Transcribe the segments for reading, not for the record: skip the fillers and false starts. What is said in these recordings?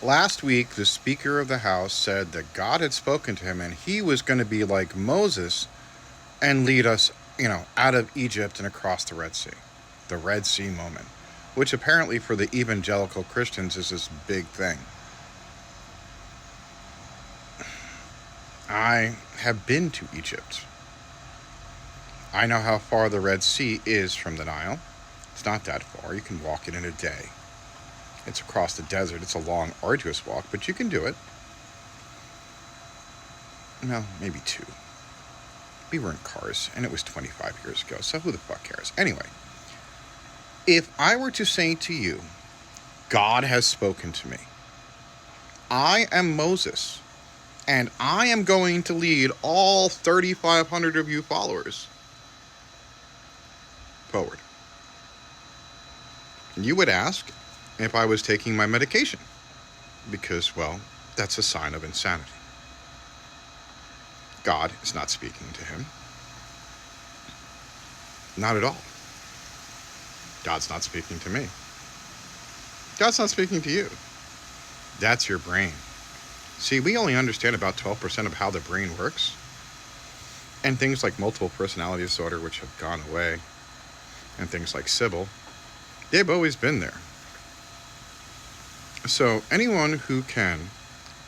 Last week, the Speaker of the House said that God had spoken to him and he was going to be like Moses and lead us, out of Egypt and across the Red Sea. The Red Sea moment, which apparently for the evangelical Christians is this big thing. I have been to Egypt. I know how far the Red Sea is from the Nile. It's not that far. You can walk it in a day. It's across the desert. It's a long, arduous walk, but you can do it. No, maybe two. We were in cars, and it was 25 years ago, so who the fuck cares? Anyway, if I were to say to you, God has spoken to me, I am Moses, and I am going to lead all 3,500 of you followers forward. You would ask if I was taking my medication, because, well, that's a sign of insanity. God is not speaking to him. Not at all. God's not speaking to me. God's not speaking to you. That's your brain. See, we only understand about 12% of how the brain works. And things like multiple personality disorder, which have gone away, and things like Sybil, they've always been there. So anyone who can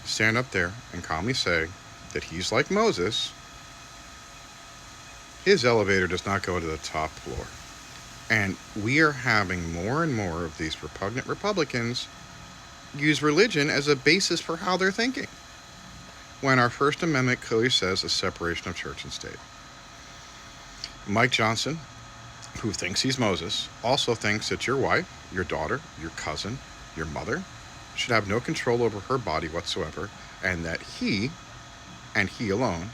stand up there and calmly say that he's like Moses, his elevator does not go to the top floor. And we are having more and more of these repugnant Republicans use religion as a basis for how they're thinking, when our First Amendment clearly says a separation of church and state. Mike Johnson, who thinks he's Moses, also thinks that your wife, your daughter, your cousin, your mother should have no control over her body whatsoever, and that he, and he alone,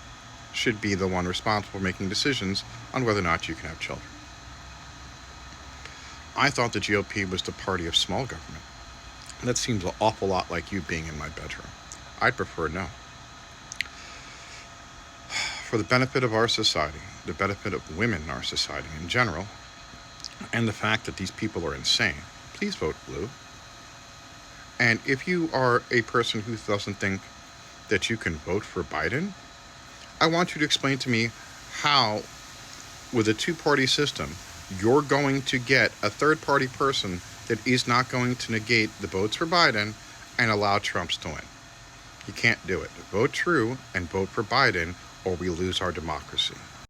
should be the one responsible for making decisions on whether or not you can have children. I thought the GOP was the party of small government. That seems an awful lot like you being in my bedroom. I'd prefer no. For the benefit of our society, the benefit of women in our society in general, and the fact that these people are insane, please vote blue. And if you are a person who doesn't think that you can vote for Biden, I want you to explain to me how, with a two-party system, you're going to get a third-party person that is not going to negate the votes for Biden and allow Trump to win. You can't do it. Vote true and vote for Biden, or we lose our democracy.